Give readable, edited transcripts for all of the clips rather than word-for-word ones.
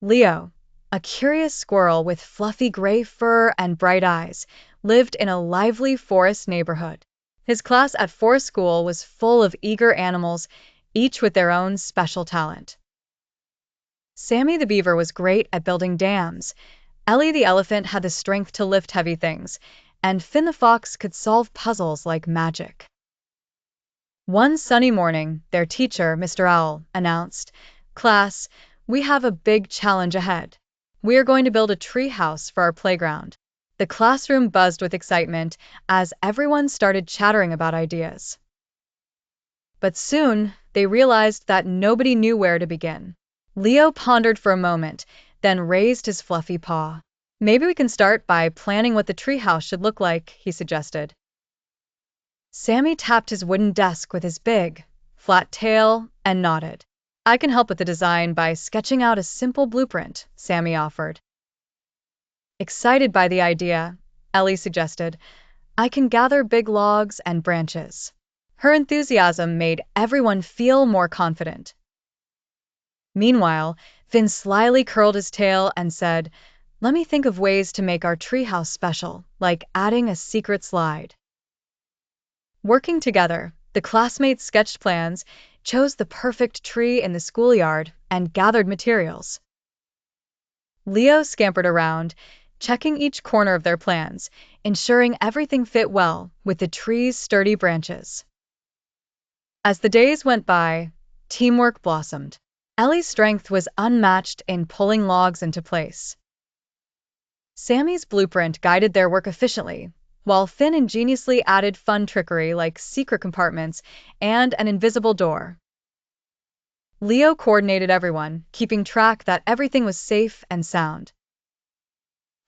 Leo, a curious squirrel with fluffy gray fur and bright eyes, lived in a lively forest neighborhood. His class at forest school was full of eager animals, each with their own special talent. Sammy the beaver was great at building dams, Ellie the elephant had the strength to lift heavy things, and Finn the fox could solve puzzles like magic. One sunny morning, their teacher, Mr. Owl, announced, "Class, we have a big challenge ahead. We are going to build a tree house for our playground." The classroom buzzed with excitement as everyone started chattering about ideas. But soon, they realized that nobody knew where to begin. Leo pondered for a moment, then raised his fluffy paw. "Maybe we can start by planning what the treehouse should look like," he suggested. Sammy tapped his wooden desk with his big, flat tail and nodded. "I can help with the design by sketching out a simple blueprint," Sammy offered. Excited by the idea, Ellie suggested, "I can gather big logs and branches." Her enthusiasm made everyone feel more confident. Meanwhile, Finn slyly curled his tail and said, "Let me think of ways to make our treehouse special, like adding a secret slide." Working together, the classmates sketched plans, chose the perfect tree in the schoolyard, and gathered materials. Leo scampered around, checking each corner of their plans, ensuring everything fit well with the tree's sturdy branches. As the days went by, teamwork blossomed. Ellie's strength was unmatched in pulling logs into place. Sammy's blueprint guided their work efficiently, while Finn ingeniously added fun trickery like secret compartments and an invisible door. Leo coordinated everyone, keeping track that everything was safe and sound.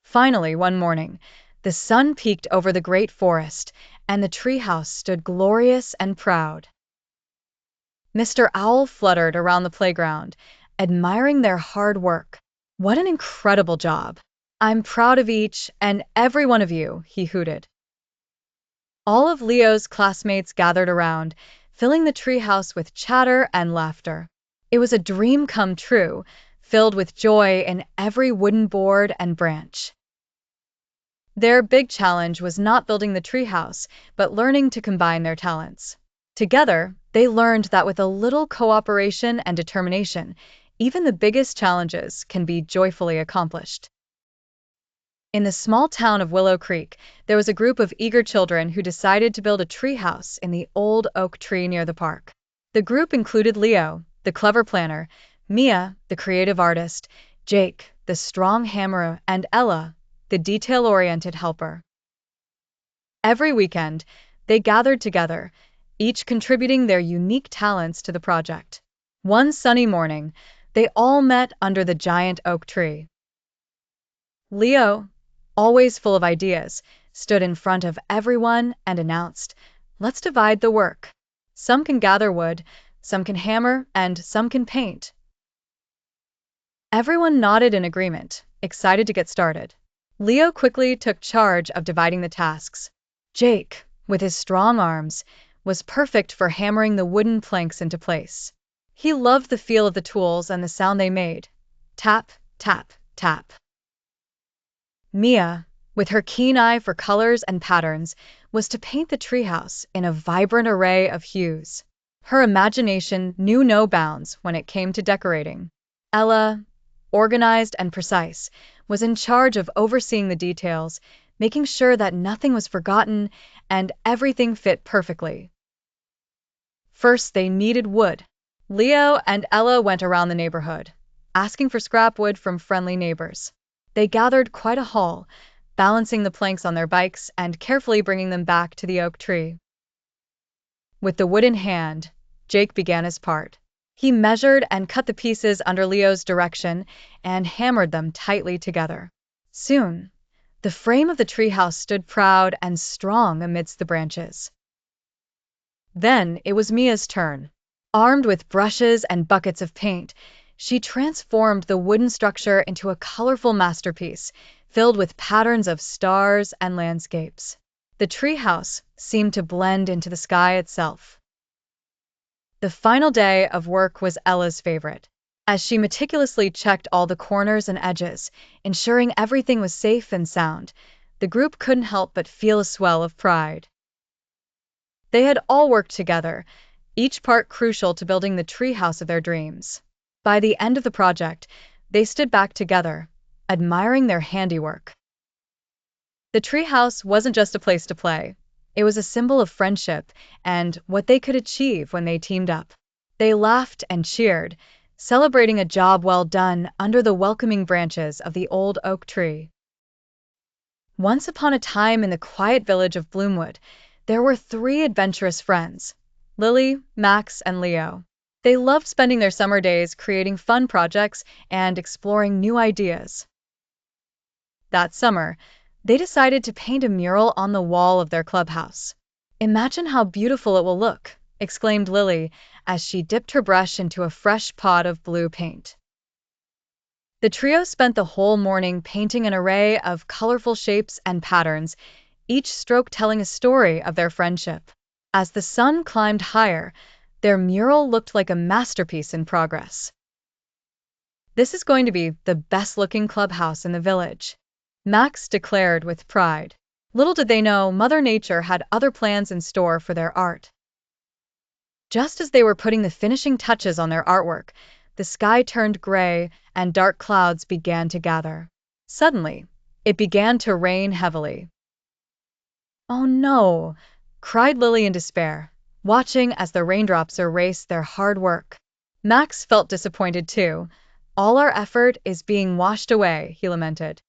Finally, one morning, the sun peeked over the great forest, and the treehouse stood glorious and proud. Mr. Owl fluttered around the playground, admiring their hard work. "What an incredible job! I'm proud of each and every one of you," he hooted. All of Leo's classmates gathered around, filling the treehouse with chatter and laughter. It was a dream come true, filled with joy in every wooden board and branch. Their big challenge was not building the treehouse, but learning to combine their talents. Together, they learned that with a little cooperation and determination, even the biggest challenges can be joyfully accomplished. In the small town of Willow Creek, there was a group of eager children who decided to build a treehouse in the old oak tree near the park. The group included Leo, the clever planner, Mia, the creative artist, Jake, the strong hammerer, and Ella, the detail-oriented helper. Every weekend, they gathered together, each contributing their unique talents to the project. One sunny morning, they all met under the giant oak tree. Leo, always full of ideas, stood in front of everyone and announced, "Let's divide the work. Some can gather wood, some can hammer, and some can paint." Everyone nodded in agreement, excited to get started. Leo quickly took charge of dividing the tasks. Jake, with his strong arms, was perfect for hammering the wooden planks into place. He loved the feel of the tools and the sound they made. Tap, tap, tap. Mia, with her keen eye for colors and patterns, was to paint the treehouse in a vibrant array of hues. Her imagination knew no bounds when it came to decorating. Ella, organized and precise, was in charge of overseeing the details, making sure that nothing was forgotten and everything fit perfectly. First, they needed wood. Leo and Ella went around the neighborhood, asking for scrap wood from friendly neighbors. They gathered quite a haul, balancing the planks on their bikes and carefully bringing them back to the oak tree. With the wood in hand, Jake began his part. He measured and cut the pieces under Leo's direction and hammered them tightly together. Soon, the frame of the treehouse stood proud and strong amidst the branches. Then it was Mia's turn. Armed with brushes and buckets of paint, she transformed the wooden structure into a colorful masterpiece, filled with patterns of stars and landscapes. The treehouse seemed to blend into the sky itself. The final day of work was Ella's favorite. as she meticulously checked all the corners and edges, ensuring everything was safe and sound. The group couldn't help but feel a swell of pride. They had all worked together, each part crucial to building the treehouse of their dreams. By the end of the project, they stood back together, admiring their handiwork. The treehouse wasn't just a place to play. It was a symbol of friendship and what they could achieve when they teamed up. They laughed and cheered, celebrating a job well done under the welcoming branches of the old oak tree. Once upon a time in the quiet village of Bloomwood, there were three adventurous friends, Lily, Max, and Leo. They loved spending their summer days creating fun projects and exploring new ideas. That summer, they decided to paint a mural on the wall of their clubhouse. "Imagine how beautiful it will look," exclaimed Lily as she dipped her brush into a fresh pot of blue paint. The trio spent the whole morning painting an array of colorful shapes and patterns, each stroke telling a story of their friendship. As the sun climbed higher, their mural looked like a masterpiece in progress. "This is going to be the best-looking clubhouse in the village," Max declared with pride. Little did they know Mother Nature had other plans in store for their art. Just as they were putting the finishing touches on their artwork, the sky turned gray and dark clouds began to gather. Suddenly, it began to rain heavily. "Oh no!" cried Lily in despair, watching as the raindrops erased their hard work. Max felt disappointed too. "All our effort is being washed away," he lamented.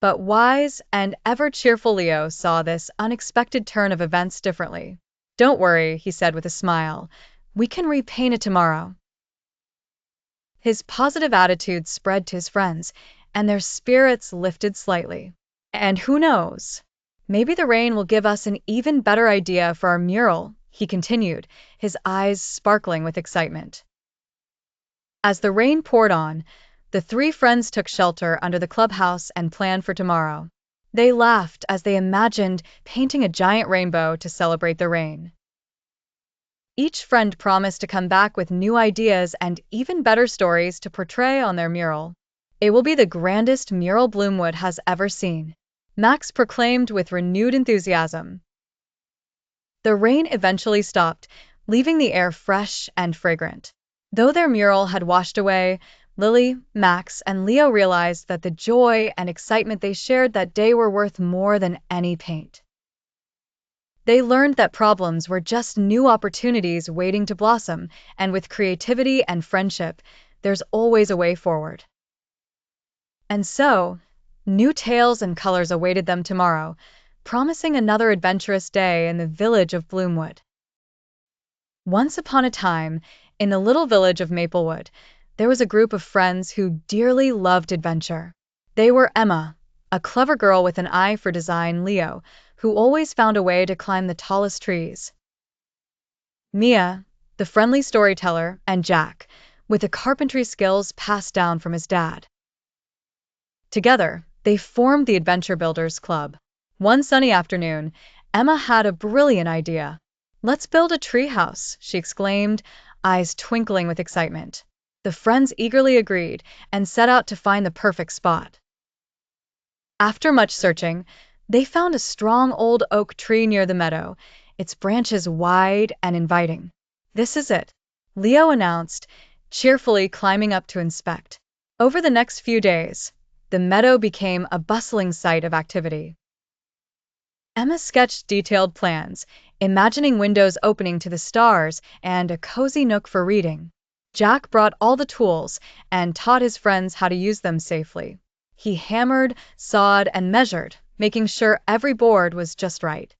But wise and ever-cheerful Leo saw this unexpected turn of events differently. "Don't worry," he said with a smile. "We can repaint it tomorrow." His positive attitude spread to his friends, and their spirits lifted slightly. "And who knows? Maybe the rain will give us an even better idea for our mural," he continued, his eyes sparkling with excitement. As the rain poured on, the three friends took shelter under the clubhouse and planned for tomorrow. They laughed as they imagined painting a giant rainbow to celebrate the rain. Each friend promised to come back with new ideas and even better stories to portray on their mural. "It will be the grandest mural Bloomwood has ever seen," Max proclaimed with renewed enthusiasm. The rain eventually stopped, leaving the air fresh and fragrant. Though their mural had washed away, Lily, Max, and Leo realized that the joy and excitement they shared that day were worth more than any paint. They learned that problems were just new opportunities waiting to blossom, and with creativity and friendship, there's always a way forward. And so, new tales and colors awaited them tomorrow, promising another adventurous day in the village of Bloomwood. Once upon a time, in the little village of Maplewood, there was a group of friends who dearly loved adventure. They were Emma, a clever girl with an eye for design, Leo, who always found a way to climb the tallest trees, Mia, the friendly storyteller, and Jack, with the carpentry skills passed down from his dad. Together, they formed the Adventure Builders Club. One sunny afternoon, Emma had a brilliant idea. "Let's build a treehouse," she exclaimed, eyes twinkling with excitement. The friends eagerly agreed and set out to find the perfect spot. After much searching, they found a strong old oak tree near the meadow, its branches wide and inviting. "This is it," Leo announced, cheerfully climbing up to inspect. Over the next few days, the meadow became a bustling site of activity. Emma sketched detailed plans, imagining windows opening to the stars and a cozy nook for reading. Jack brought all the tools and taught his friends how to use them safely. He hammered, sawed, and measured, making sure every board was just right.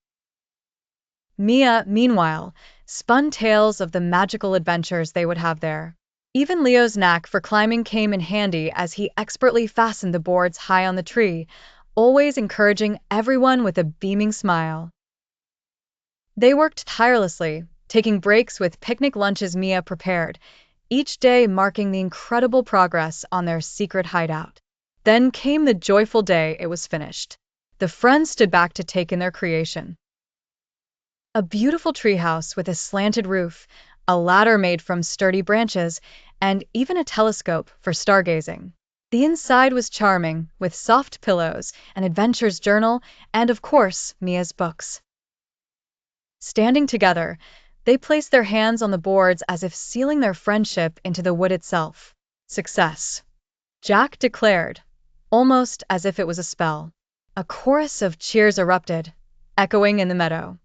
Mia, meanwhile, spun tales of the magical adventures they would have there. Even Leo's knack for climbing came in handy as he expertly fastened the boards high on the tree, always encouraging everyone with a beaming smile. They worked tirelessly, taking breaks with picnic lunches Mia prepared, each day marking the incredible progress on their secret hideout. Then came the joyful day it was finished. The friends stood back to take in their creation. A beautiful treehouse with a slanted roof, a ladder made from sturdy branches, and even a telescope for stargazing. The inside was charming, with soft pillows, an adventure's journal, and of course, Mia's books. Standing together, they placed their hands on the boards as if sealing their friendship into the wood itself. Success, Jack declared, almost as if it was a spell. A chorus of cheers erupted, echoing in the meadow.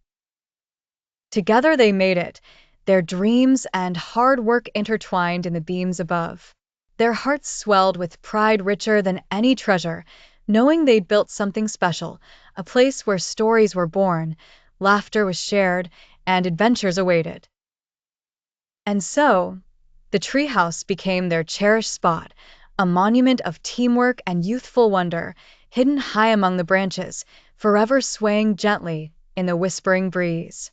Together they made it, their dreams and hard work intertwined in the beams above. Their hearts swelled with pride richer than any treasure, knowing they'd built something special, a place where stories were born, laughter was shared, and adventures awaited. And so, the treehouse became their cherished spot, a monument of teamwork and youthful wonder, hidden high among the branches, forever swaying gently in the whispering breeze.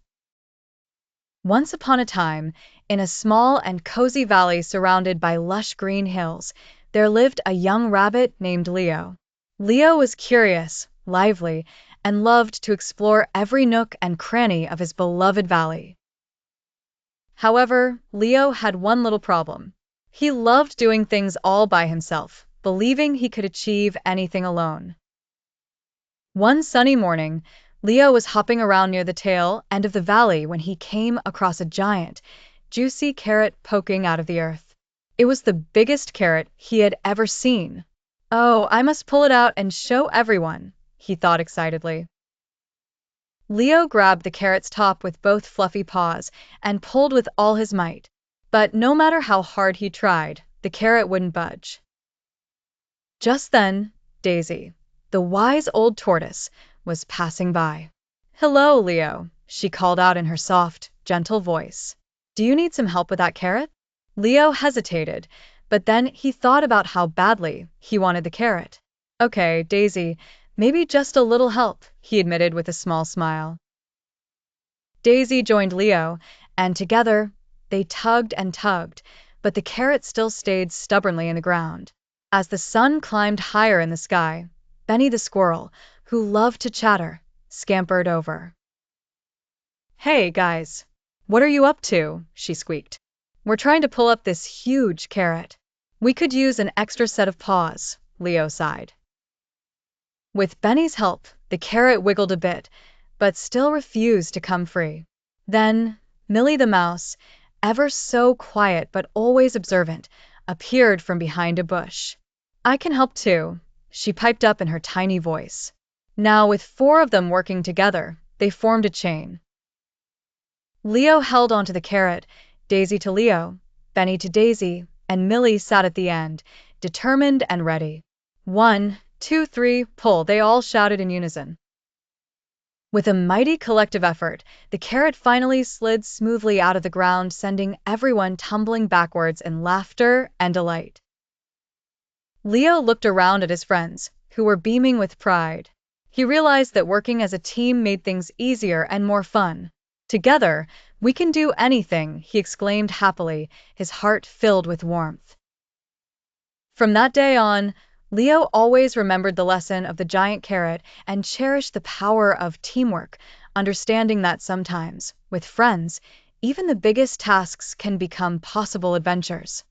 Once upon a time, in a small and cozy valley surrounded by lush green hills, there lived a young rabbit named Leo. Leo was curious, lively, and loved to explore every nook and cranny of his beloved valley. However, Leo had one little problem. He loved doing things all by himself, believing he could achieve anything alone. One sunny morning, Leo was hopping around near the tail end of the valley when he came across a giant, juicy carrot poking out of the earth. It was the biggest carrot he had ever seen. "Oh, I must pull it out and show everyone," he thought excitedly. Leo grabbed the carrot's top with both fluffy paws and pulled with all his might. But no matter how hard he tried, the carrot wouldn't budge. Just then, Daisy, the wise old tortoise, was passing by. "Hello, Leo," she called out in her soft, gentle voice. "Do you need some help with that carrot?" Leo hesitated, but then he thought about how badly he wanted the carrot. "Okay, Daisy, maybe just a little help," he admitted with a small smile. Daisy joined Leo, and together they tugged and tugged, but the carrot still stayed stubbornly in the ground. As the sun climbed higher in the sky, Benny the squirrel, who loved to chatter, scampered over. "Hey, guys, what are you up to?" she squeaked. "We're trying to pull up this huge carrot. We could use an extra set of paws," Leo sighed. With Benny's help, the carrot wiggled a bit, but still refused to come free. Then, Millie the mouse, ever so quiet but always observant, appeared from behind a bush. "I can help too," she piped up in her tiny voice. Now, with 4 of them working together, they formed a chain. Leo held onto the carrot, Daisy to Leo, Benny to Daisy, and Millie sat at the end, determined and ready. 1, 2, 3, pull, they all shouted in unison. With a mighty collective effort, the carrot finally slid smoothly out of the ground, sending everyone tumbling backwards in laughter and delight. Leo looked around at his friends, who were beaming with pride. He realized that working as a team made things easier and more fun. "Together, we can do anything," he exclaimed happily, his heart filled with warmth. From that day on, Leo always remembered the lesson of the giant carrot and cherished the power of teamwork, understanding that sometimes, with friends, even the biggest tasks can become possible adventures.